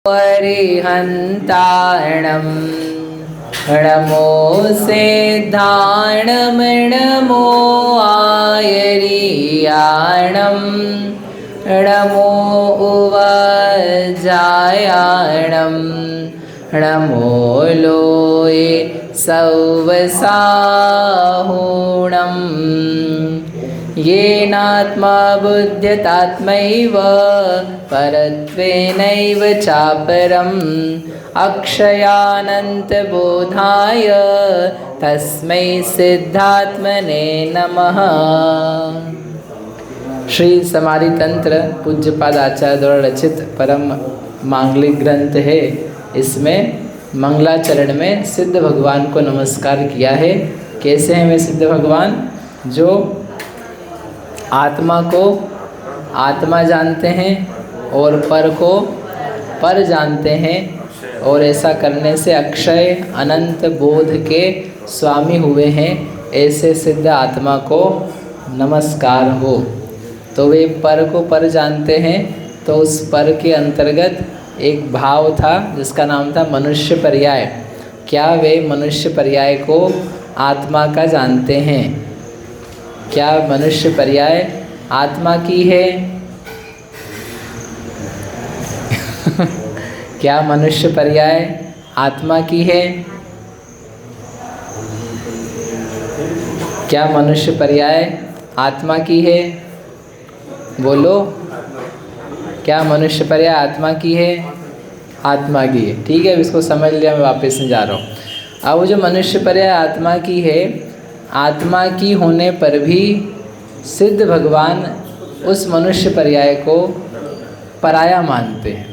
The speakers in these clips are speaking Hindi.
परिहन्ताणं नमो सिद्धाणं नमो आयर्याणं नमो उवजायाणं नमो लोये सौवसाहुणम् येनात्मा बुध्यतात्मैव परत्वेनैव चापरम् अक्षयानन्तबोधाय तस्मै सिद्धात्मने नमः। श्री समाधि तंत्र पूज्यपाद आचार्य द्वारा रचित परम मांगलिक ग्रंथ है। इसमें मंगलाचरण में सिद्ध भगवान को नमस्कार किया है। कैसे हैं वे सिद्ध भगवान? जो आत्मा को आत्मा जानते हैं और पर को पर जानते हैं, और ऐसा करने से अक्षय अनंत बोध के स्वामी हुए हैं। ऐसे सिद्ध आत्मा को नमस्कार हो। तो वे पर को पर जानते हैं, तो उस पर के अंतर्गत एक भाव था जिसका नाम था मनुष्य पर्याय। क्या वे मनुष्य पर्याय को आत्मा का जानते हैं? क्या मनुष्य पर्याय आत्मा की है? क्या मनुष्य पर्याय आत्मा की है? क्या मनुष्य पर्याय आत्मा की है? बोलो, क्या मनुष्य पर्याय आत्मा की है? आत्मा की है। ठीक है, इसको समझ लिया। मैं वापस से जा रहा हूँ। अब वो जो मनुष्य पर्याय आत्मा की है, आत्मा की होने पर भी सिद्ध भगवान उस मनुष्य पर्याय को पराया मानते हैं।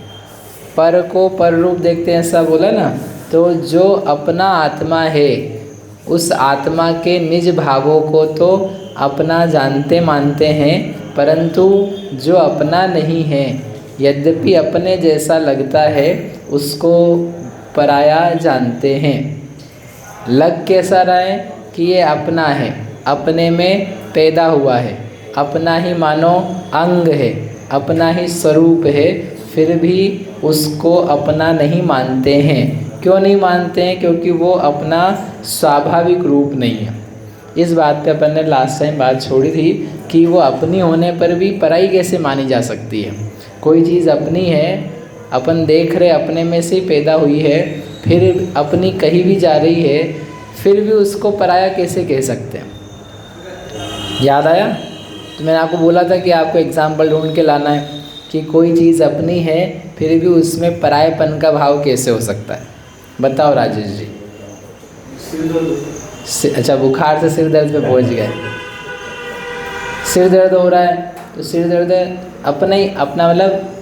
पर को पर रूप देखते हैं, ऐसा बोला ना। तो जो अपना आत्मा है, उस आत्मा के निज भावों को तो अपना जानते मानते हैं, परंतु जो अपना नहीं है, यद्यपि अपने जैसा लगता है, उसको पराया जानते हैं। लग कैसा रहा है कि ये अपना है, अपने में पैदा हुआ है, अपना ही मानो अंग है, अपना ही स्वरूप है, फिर भी उसको अपना नहीं मानते हैं। क्यों नहीं मानते हैं? क्योंकि वो अपना स्वाभाविक रूप नहीं है। इस बात पे अपन ने लास्ट टाइम बात छोड़ी थी कि वो अपनी होने पर भी पराई कैसे मानी जा सकती है। कोई चीज़ अपनी है, अपन देख रहे अपने में से पैदा हुई है, फिर अपनी कहीं भी जा रही है, फिर भी उसको पराया कैसे कह सकते हैं? याद आया? तो मैंने आपको बोला था कि आपको एग्जाम्पल ढूंढ के लाना है कि कोई चीज़ अपनी है, फिर भी उसमें परायेपन का भाव कैसे हो सकता है? बताओ राजेश जी। अच्छा, बुखार से सिर दर्द पे पहुंच गए। सिर दर्द हो रहा है, तो सिर दर्द अपना ही, अपना मतलब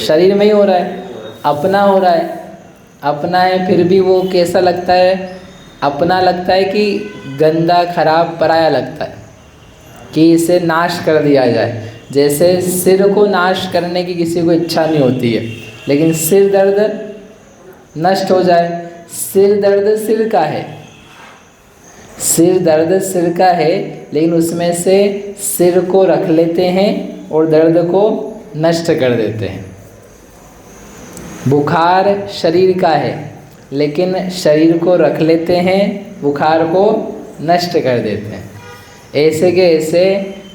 शरीर में ही हो रहा है, अपना हो रहा है, अपना है, फिर भी वो कैसा लगता है? अपना लगता है कि गंदा खराब पराया लगता है कि इसे नाश कर दिया जाए। जैसे सिर को नाश करने की किसी को इच्छा नहीं होती है, लेकिन सिर दर्द नष्ट हो जाए। सिर दर्द सिर का है, सिर दर्द सिर का है, लेकिन उसमें से सिर को रख लेते हैं और दर्द को नष्ट कर देते हैं। बुखार शरीर का है, लेकिन शरीर को रख लेते हैं, बुखार को नष्ट कर देते हैं। ऐसे के ऐसे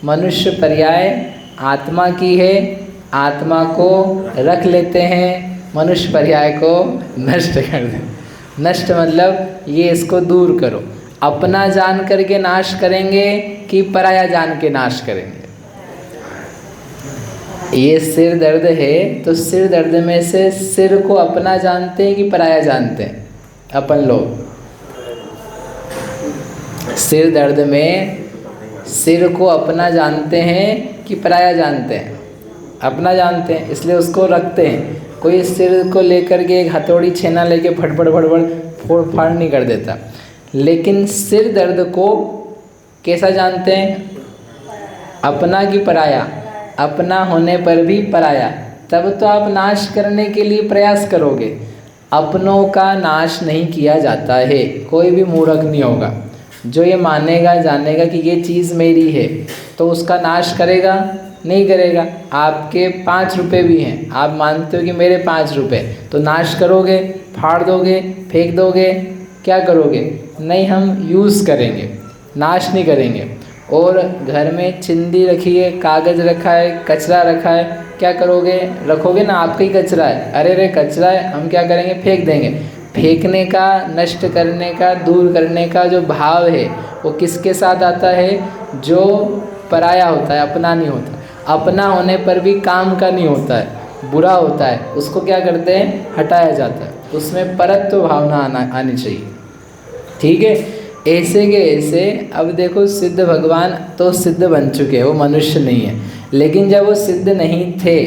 मनुष्य पर्याय आत्मा की है, आत्मा को रख लेते हैं, मनुष्य पर्याय को नष्ट कर देते। नष्ट मतलब ये, इसको दूर करो। अपना जान करके नाश करेंगे कि पराया जान के नाश करेंगे? ये सिर दर्द है, तो सिर दर्द में से सिर को अपना जानते हैं कि पराया जानते हैं? अपन लोग सिर दर्द में सिर को अपना जानते हैं कि पराया जानते हैं? अपना जानते हैं, इसलिए उसको रखते हैं। कोई सिर को लेकर के एक हथौड़ी छेना लेके फटफट फटफट फोड़ फाड़ नहीं कर देता। लेकिन सिर दर्द को कैसा जानते हैं? अपना कि पराया? अपना होने पर भी पराया। तब तो आप नाश करने के लिए प्रयास करोगे। अपनों का नाश नहीं किया जाता है। कोई भी मूर्ख नहीं होगा जो ये मानेगा जानेगा कि ये चीज़ मेरी है, तो उसका नाश करेगा? नहीं करेगा। आपके 5 रुपये भी हैं, आप मानते हो कि मेरे 5 रुपये, तो नाश करोगे, फाड़ दोगे, फेंक दोगे, क्या करोगे? नहीं, हम यूज़ करेंगे, नाश नहीं करेंगे। और घर में चिंदी रखी है, कागज़ रखा है, कचरा रखा है, क्या करोगे? रखोगे ना, आपका ही कचरा है, अरे रे कचरा है, हम क्या करेंगे? फेंक देंगे। फेंकने का, नष्ट करने का, दूर करने का जो भाव है वो किसके साथ आता है? जो पराया होता है, अपना नहीं होता। अपना होने पर भी काम का नहीं होता है, बुरा होता है, उसको क्या करते हैं? हटाया जाता है। उसमें परत्व भावना आनी चाहिए। ठीक है, ऐसे के ऐसे। अब देखो, सिद्ध भगवान तो सिद्ध बन चुके हैं, वो मनुष्य नहीं है, लेकिन जब वो सिद्ध नहीं थे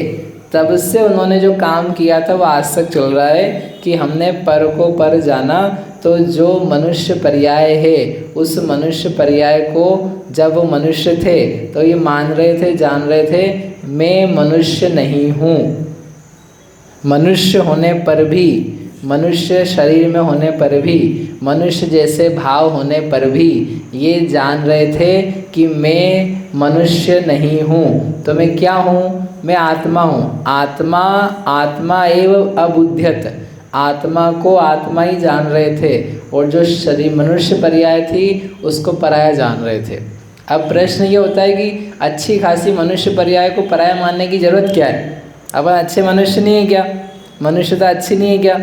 तब से उन्होंने जो काम किया था वो आज तक चल रहा है कि हमने पर को पर जाना। तो जो मनुष्य पर्याय है, उस मनुष्य पर्याय को जब वो मनुष्य थे तो ये मान रहे थे, जान रहे थे, मैं मनुष्य नहीं हूँ। मनुष्य होने पर भी, मनुष्य शरीर में होने पर भी, मनुष्य जैसे भाव होने पर भी ये जान रहे थे कि मैं मनुष्य नहीं हूँ। तो मैं क्या हूँ? मैं आत्मा हूँ। आत्मा, आत्मा एव अबुध्यत, आत्मा को आत्मा ही जान रहे थे, और जो शरीर मनुष्य पर्याय थी उसको पराया जान रहे थे। अब प्रश्न ये होता है कि अच्छी खासी मनुष्य पर्याय को पराया मानने की ज़रूरत क्या है? अब अच्छे मनुष्य नहीं है क्या? मनुष्यता अच्छी नहीं है क्या?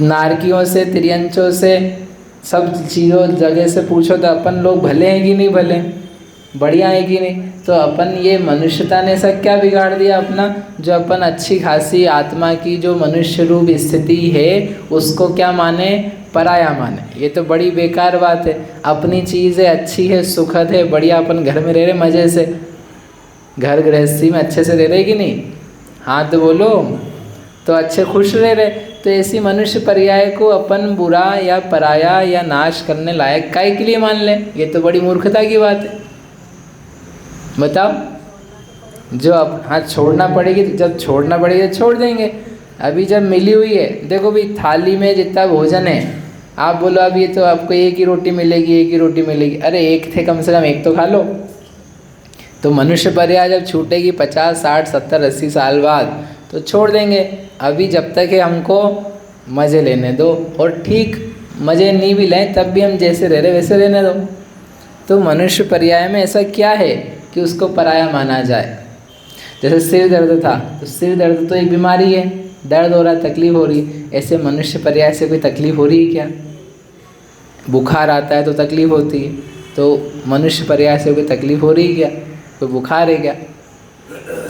नारकियों से, तिर्यंचों से, सब चीज़ों जगह से पूछो तो अपन लोग भले हैं कि नहीं भले, बढ़िया है कि नहीं? तो अपन ये मनुष्यता ने ऐसा क्या बिगाड़ दिया अपना, जो अपन अच्छी खासी आत्मा की जो मनुष्य रूप स्थिति है उसको क्या माने? पराया माने। ये तो बड़ी बेकार बात है। अपनी चीज़ है, अच्छी है, सुखद है, बढ़िया, अपन घर में रह रहे मज़े से, घर गृहस्थी में अच्छे से रह रहे कि नहीं? हाँ तो बोलो, तो अच्छे खुश रह रहे। तो ऐसी मनुष्य पर्याय को अपन बुरा या पराया या नाश करने लायक काहे के लिए मान लें? ये तो बड़ी मूर्खता की बात है। बताओ, जो अब हाँ छोड़ना पड़ेगी, तो जब छोड़ना पड़ेगी तो छोड़ देंगे। अभी जब मिली हुई है, देखो भाई, थाली में जितना भोजन है, आप बोलो अब ये तो आपको एक ही रोटी मिलेगी, एक ही रोटी मिलेगी, अरे एक थे, कम से कम एक तो खा लो। तो मनुष्य पर्याय जब छूटेगी 50, 60, 70, 80 साल बाद, तो छोड़ देंगे। अभी जब तक है हमको मज़े लेने दो, और ठीक मज़े नहीं भी लें तब भी हम जैसे रह रहे वैसे रहने दो। तो मनुष्य पर्याय में ऐसा क्या है कि उसको पराया माना जाए? जैसे सिर दर्द था, तो सिर दर्द तो एक बीमारी है, दर्द हो रहा है, तकलीफ़ हो रही है। ऐसे मनुष्य पर्याय से कोई तकलीफ़ हो रही है क्या? बुखार आता है तो तकलीफ़ होती है, तो मनुष्य पर्याय से कोई तकलीफ़ हो रही है क्या? कोई बुखार है क्या?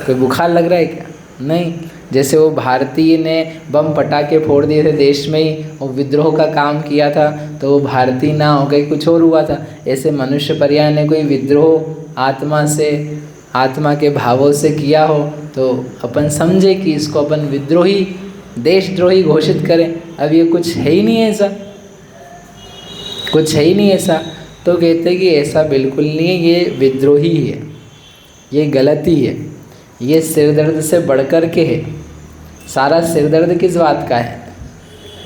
कोई बुखार लग रहा है क्या? नहीं। जैसे वो भारतीय ने बम पटाखे फोड़ दिए थे देश में ही, और विद्रोह का काम किया था, तो वो भारतीय ना हो गए, कुछ और हुआ था। ऐसे मनुष्य पर्याय ने कोई विद्रोह आत्मा से, आत्मा के भावों से किया हो, तो अपन समझे कि इसको अपन विद्रोही, देशद्रोही घोषित करें। अब ये कुछ है ही नहीं ऐसा, कुछ है ही नहीं ऐसा। तो कहते हैं कि ऐसा बिल्कुल नहीं है, ये विद्रोही है, ये गलती है, ये सिरदर्द से बढ़कर के है। सारा सिरदर्द किस बात का है?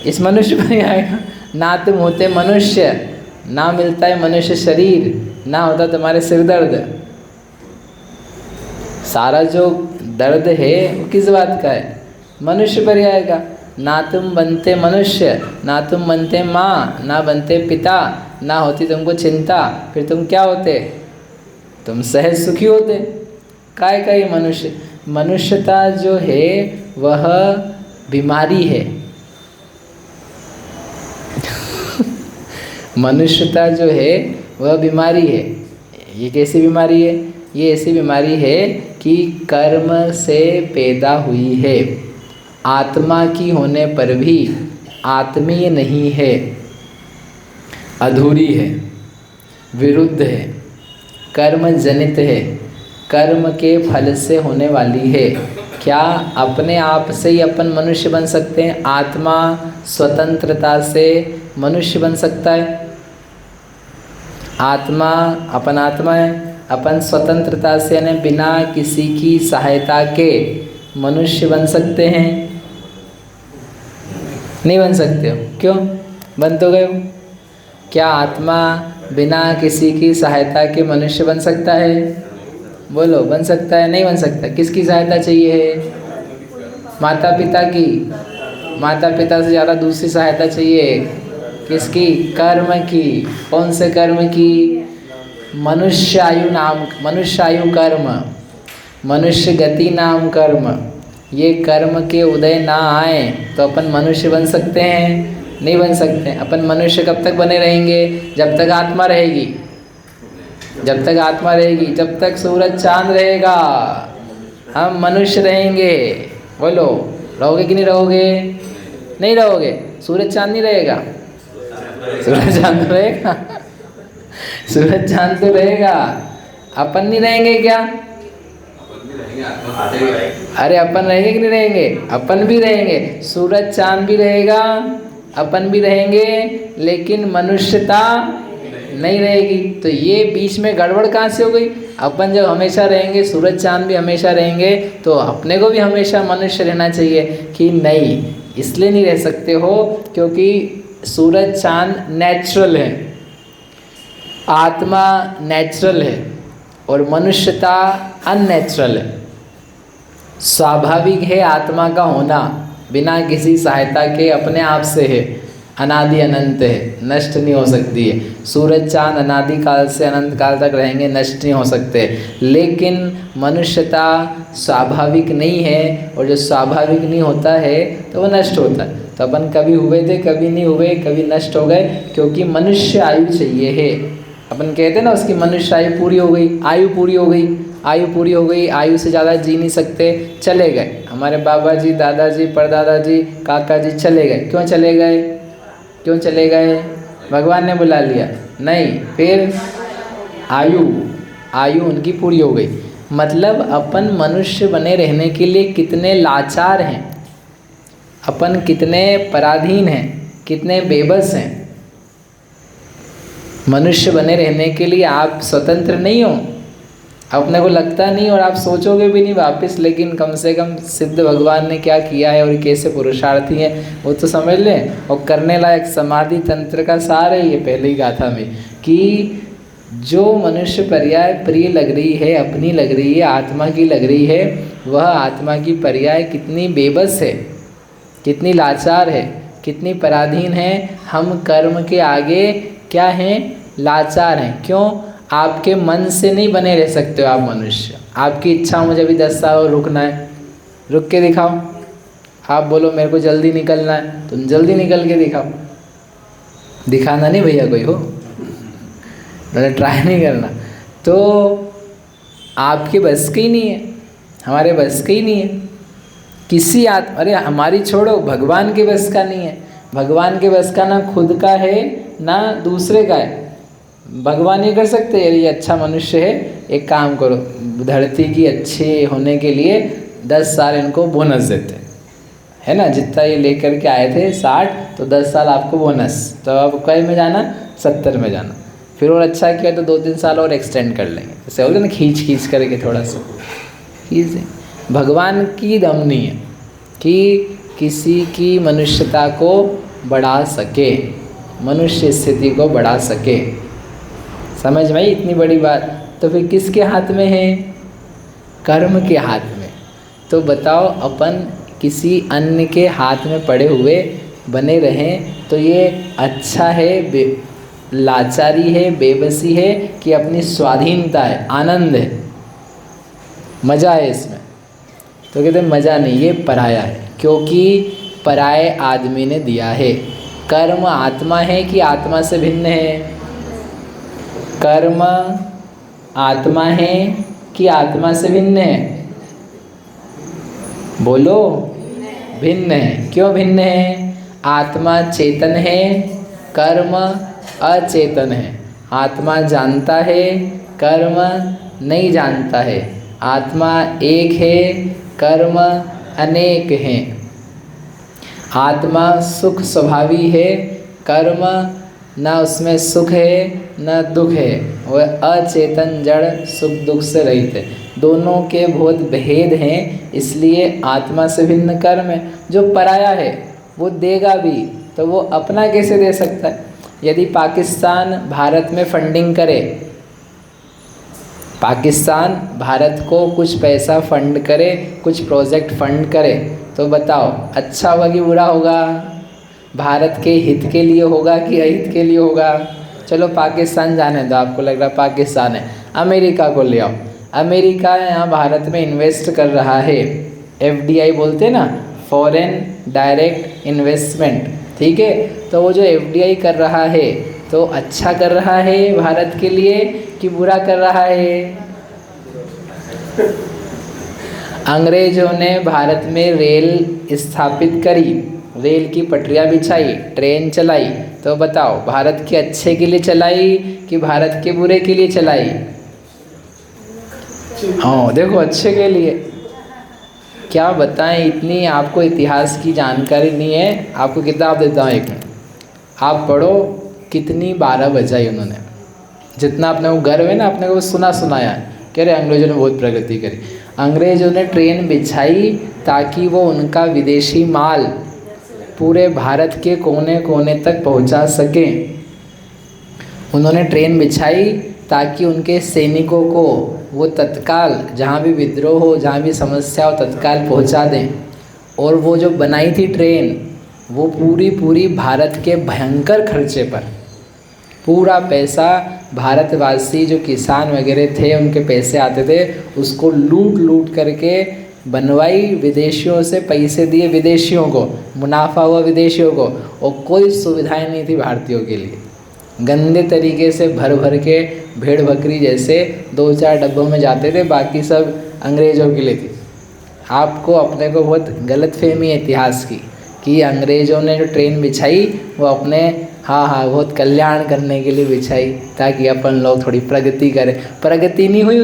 इस मनुष्य पर आएगा। ना तुम होते मनुष्य, ना मिलता है मनुष्य शरीर, ना होता तुम्हारे सिरदर्द। सारा जो दर्द है वो किस बात का है? मनुष्य पर आएगा। ना तुम बनते मनुष्य, ना तुम बनते माँ, ना बनते पिता, ना होती तुमको चिंता, फिर तुम क्या होते? तुम सहज सुखी होते। काय का ये मनुष्य? मनुष्यता जो है वह बीमारी है। मनुष्यता जो है वह बीमारी है। ये कैसी बीमारी है? ये ऐसी बीमारी है कि कर्म से पैदा हुई है, आत्मा की होने पर भी आत्मीय नहीं है, अधूरी है, विरुद्ध है, कर्म जनित है, कर्म के फल से होने वाली है। क्या अपने आप से ही अपन मनुष्य बन सकते हैं? आत्मा स्वतंत्रता से मनुष्य बन सकता है? आत्मा, अपन आत्मा है, अपन स्वतंत्रता से यानी बिना किसी की सहायता के मनुष्य बन सकते हैं? नहीं बन सकते हो। क्यों? बन तो गए हो। क्या आत्मा बिना किसी की सहायता के मनुष्य बन सकता है? बोलो, बन सकता है नहीं बन सकता? किसकी सहायता चाहिए? माता पिता की। माता पिता से ज़्यादा दूसरी सहायता चाहिए किसकी? कर्म की। कौन से कर्म की? मनुष्य आयु नाम, मनुष्य आयु कर्म, मनुष्य गति नाम कर्म। ये कर्म के उदय ना आए तो अपन मनुष्य बन सकते हैं? नहीं बन सकते। अपन मनुष्य कब तक बने रहेंगे? जब तक आत्मा रहेगी। जब तक आत्मा रहेगी, जब तक सूरज चांद रहेगा, हम मनुष्य रहेंगे। बोलो, रहोगे कि नहीं रहोगे? नहीं रहोगे। सूरज चांद नहीं रहेगा? सूरज चांद तो रहेगा। सूरज चांद तो रहेगा, अपन नहीं रहेंगे क्या? अरे अपन रहेंगे कि नहीं रहेंगे? अपन भी रहेंगे, सूरज चांद भी रहेगा, अपन भी रहेंगे, लेकिन मनुष्यता नहीं रहेगी। तो ये बीच में गड़बड़ कहाँ से हो गई? अपन जब हमेशा रहेंगे, सूरज चांद भी हमेशा रहेंगे, तो अपने को भी हमेशा मनुष्य रहना चाहिए कि नहीं? इसलिए नहीं रह सकते हो क्योंकि सूरज चांद नेचुरल है, आत्मा नेचुरल है और मनुष्यता अननेचुरल है। स्वाभाविक है आत्मा का होना, बिना किसी सहायता के अपने आप से है, अनादि अनंत है, नष्ट नहीं हो सकती है। सूरज चांद अनादि काल से अनंत काल तक रहेंगे, नष्ट नहीं हो सकते। लेकिन मनुष्यता स्वाभाविक नहीं है, और जो स्वाभाविक नहीं होता है तो वो नष्ट होता है। तो अपन कभी हुए थे, कभी नहीं हुए, कभी नष्ट हो गए, क्योंकि मनुष्य आयु चाहिए है। अपन कहते हैं ना, उसकी मनुष्य आयु पूरी हो गई, आयु पूरी हो गई, आयु पूरी हो गई, आयु से ज़्यादा जी नहीं सकते, चले गए। हमारे बाबा जी, दादाजी, परदादा जी, काका जी चले गए। क्यों चले गए? क्यों चले गए? भगवान ने बुला लिया? नहीं। फिर आयु उनकी पूरी हो गई। मतलब अपन मनुष्य बने रहने के लिए कितने लाचार हैं, अपन कितने पराधीन हैं, कितने बेबस हैं। मनुष्य बने रहने के लिए आप स्वतंत्र नहीं हो, अपने को लगता नहीं और आप सोचोगे भी नहीं वापस, लेकिन कम से कम सिद्ध भगवान ने क्या किया है और कैसे पुरुषार्थी हैं वो तो समझ लें। और करने लायक समाधि तंत्र का सार है ये पहले ही गाथा में, कि जो मनुष्य पर्याय प्रिय लग रही है, अपनी लग रही है, आत्मा की लग रही है, वह आत्मा की पर्याय कितनी बेबस है, कितनी लाचार है, कितनी पराधीन है। हम कर्म के आगे क्या हैं? लाचार हैं। क्यों? आपके मन से नहीं बने रह सकते हो आप मनुष्य। आपकी इच्छा, मुझे भी 10 साल रुकना है, रुक के दिखाओ। आप बोलो मेरे को जल्दी निकलना है, तुम जल्दी निकल के दिखाओ। दिखाना नहीं भैया कोई हो, मैंने ट्राई नहीं करना। तो आपके बस की नहीं है, हमारे बस की नहीं है। किसी अरे हमारी छोड़ो, भगवान के बस का नहीं है। भगवान के बस का ना खुद का है ना दूसरे का है। भगवान ये कर सकते हैं, ये अच्छा मनुष्य है, एक काम करो, धरती की अच्छे होने के लिए 10 साल इनको बोनस देते है ना। जितना ये लेकर के आए थे 60, तो 10 साल आपको बोनस। तो अब कई में जाना? 70 में जाना। फिर और अच्छा किया तो 2-3 साल और एक्सटेंड कर लेंगे। जैसे होगा ना, खींच करके थोड़ा सा खींच। भगवान की दम नहीं है कि किसी की मनुष्यता को बढ़ा सके, मनुष्य स्थिति को बढ़ा सके। समझ में आई इतनी बड़ी बात? तो फिर किसके हाथ में है? कर्म के हाथ में। तो बताओ, अपन किसी अन्य के हाथ में पड़े हुए बने रहें तो ये अच्छा है, लाचारी है, बेबसी है, कि अपनी स्वाधीनता है, आनंद है, मज़ा है इसमें? तो कहते हैं मज़ा नहीं, ये पराया है, क्योंकि पराये आदमी ने दिया है। कर्म आत्मा है कि आत्मा से भिन्न है? कर्म आत्मा है कि आत्मा से भिन्न है? बोलो, भिन्न है। क्यों भिन्न है? आत्मा चेतन है, कर्म अचेतन है। आत्मा जानता है, कर्म नहीं जानता है। आत्मा एक है, कर्म अनेक हैं। आत्मा सुख स्वभावी है, कर्म ना उसमें सुख है न दुख है। वह अचेतन जड़ सुख दुख से रहित है। दोनों के बहुत भेद हैं, इसलिए आत्मा से भिन्न कर्म है। जो पराया है वो देगा भी, तो वो अपना कैसे दे सकता है? यदि पाकिस्तान भारत में फंडिंग करे, पाकिस्तान भारत को कुछ पैसा फंड करे, कुछ प्रोजेक्ट फंड करे, तो बताओ अच्छा होगा कि बुरा होगा? भारत के हित के लिए होगा कि अहित के लिए होगा? चलो पाकिस्तान जाने दो, आपको लग रहा पाकिस्तान है। अमेरिका को ले आओ। अमेरिका यहाँ भारत में इन्वेस्ट कर रहा है, FDI बोलते हैं ना, फॉरेन डायरेक्ट इन्वेस्टमेंट, ठीक है। तो वो जो FDI कर रहा है तो अच्छा कर रहा है भारत के लिए कि बुरा कर रहा है? अंग्रेजों ने भारत में रेल स्थापित करी, रेल की पटरियां बिछाई, ट्रेन चलाई, तो बताओ भारत के अच्छे के लिए चलाई कि भारत के बुरे के लिए चलाई? हाँ देखो, अच्छे के लिए। क्या बताएं, इतनी आपको इतिहास की जानकारी नहीं है। आपको किताब देता हूँ एक, आप पढ़ो कितनी 12 बजाई उन्होंने। जितना अपने को गर्व है ना, अपने को सुनाया कह रहे अंग्रेजों ने बहुत प्रगति करी। अंग्रेजों ने ट्रेन बिछाई ताकि वो उनका विदेशी माल पूरे भारत के कोने कोने तक पहुंचा सकें। उन्होंने ट्रेन बिछाई ताकि उनके सैनिकों को वो तत्काल जहाँ भी विद्रोह हो, जहाँ भी समस्या हो, तत्काल पहुंचा दें। और वो जो बनाई थी ट्रेन, वो पूरी भारत के भयंकर खर्चे पर, पूरा पैसा भारतवासी जो किसान वगैरह थे उनके पैसे आते थे, उसको लूट करके बनवाई। विदेशियों से पैसे दिए विदेशियों को, मुनाफा हुआ विदेशियों को, और कोई सुविधाएं नहीं थी भारतीयों के लिए। गंदे तरीके से भर के भेड़ बकरी जैसे 2-4 डब्बों में जाते थे, बाकी सब अंग्रेज़ों के लिए थी। आपको अपने को बहुत गलतफहमी है इतिहास की कि अंग्रेज़ों ने जो ट्रेन बिछाई वो अपने हाँ बहुत कल्याण करने के लिए बिछाई, ताकि अपन लोग थोड़ी प्रगति करें। प्रगति नहीं हुई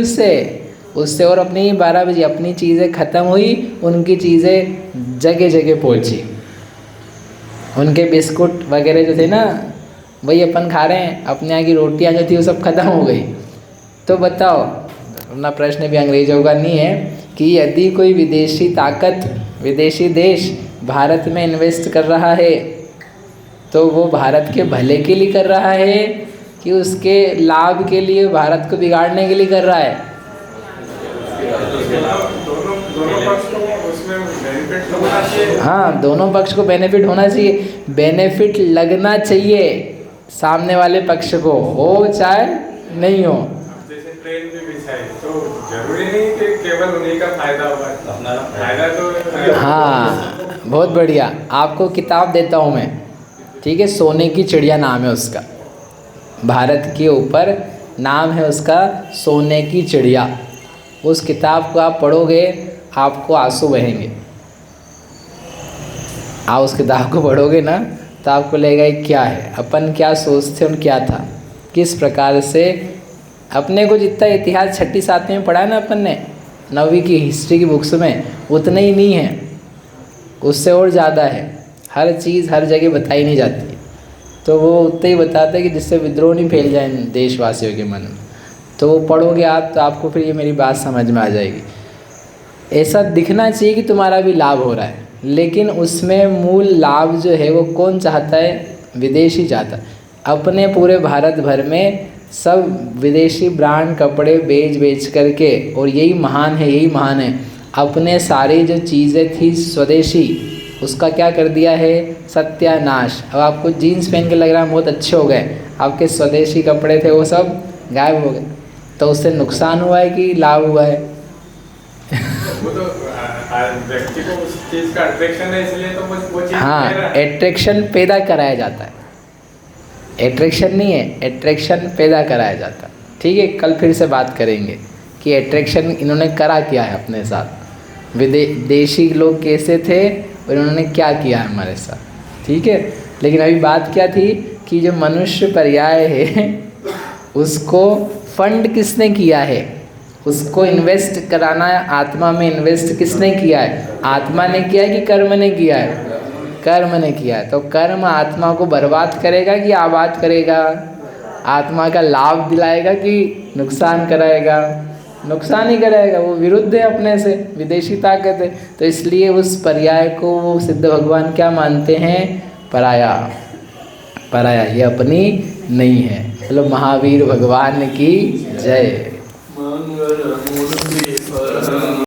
उससे और अपनी 12 बजे अपनी चीज़ें ख़त्म हुई, उनकी चीज़ें जगह जगह पहुंची। उनके बिस्कुट वगैरह जो थे ना, वही अपन खा रहे हैं। अपने यहाँ की रोटियाँ जो थी वो सब ख़त्म हो गई। तो बताओ, अपना प्रश्न भी अंग्रेज़ों का नहीं है कि यदि कोई विदेशी ताकत, विदेशी देश भारत में इन्वेस्ट कर रहा है तो वो भारत के भले के लिए कर रहा है कि उसके लाभ के लिए, भारत को बिगाड़ने के लिए कर रहा है? हाँ, दोनों पक्ष को बेनिफिट होना चाहिए। बेनिफिट लगना चाहिए सामने वाले पक्ष को, हो चाहे नहीं हो। जैसे ट्रेन भी बिछाई तो जरूरी नहीं कि केवल उन्हीं का फायदा होगा, अपना फायदा तो। हाँ बहुत बढ़िया, आपको किताब देता हूँ मैं, ठीक है। सोने की चिड़िया नाम है उसका, भारत के ऊपर नाम है उसका सोने की चिड़िया। उस किताब को आप पढ़ोगे आपको आंसू बहेंगे। आप उस किताब को पढ़ोगे ना तो आपको लगेगा ये क्या है, अपन क्या सोचते और क्या था, किस प्रकार से। अपने को जितना इतिहास 6ठी 7वीं में पढ़ा है ना अपन ने, 9वीं की हिस्ट्री की बुक्स में, उतना ही नहीं है, उससे और ज़्यादा है। हर चीज़ हर जगह बताई नहीं जाती, तो वो उतना ही बताता है कि जिससे विद्रोह नहीं फैल जाए देशवासियों के मन में। तो वो पढ़ोगे आप तो आपको फिर ये मेरी बात समझ में आ जाएगी। ऐसा दिखना चाहिए कि तुम्हारा भी लाभ हो रहा है, लेकिन उसमें मूल लाभ जो है वो कौन चाहता है? विदेशी चाहता है। अपने पूरे भारत भर में सब विदेशी ब्रांड कपड़े बेच करके, और यही महान है, यही महान है। अपने सारी जो चीज़ें थी स्वदेशी, उसका क्या कर दिया है? सत्यानाश। अब आपको जीन्स पहन के लग रहा है बहुत अच्छे हो गए, आपके स्वदेशी कपड़े थे वो सब गायब हो गए। तो उससे नुकसान हुआ है कि लाभ हुआ है? वो तो व्यक्ति को उस चीज़ का अट्रैक्शन है, इसलिए तो वो चीज़। हाँ, एट्रैक्शन पैदा कराया जाता है, एट्रैक्शन नहीं है, एट्रैक्शन पैदा कराया जाता है। ठीक है, कल फिर से बात करेंगे कि एट्रैक्शन इन्होंने करा क्या है अपने साथ, विदेशी लोग कैसे थे और इन्होंने क्या किया है हमारे साथ। ठीक है, लेकिन अभी बात क्या थी कि जो मनुष्य पर्याय है उसको फंड किसने किया है? उसको इन्वेस्ट कराना है, आत्मा में इन्वेस्ट किसने किया है? आत्मा ने किया है कि कर्म ने किया है? कर्म ने किया है। तो कर्म आत्मा को बर्बाद करेगा कि आबाद करेगा? आत्मा का लाभ दिलाएगा कि नुकसान कराएगा? नुकसान ही कराएगा, वो विरुद्ध है अपने से, विदेशी ताकत है। तो इसलिए उस पर्याय को वो सिद्ध भगवान क्या मानते हैं? पराया। पराया, ये अपनी नहीं है। चलो महावीर भगवान की जय। मंगलमूर्ति परम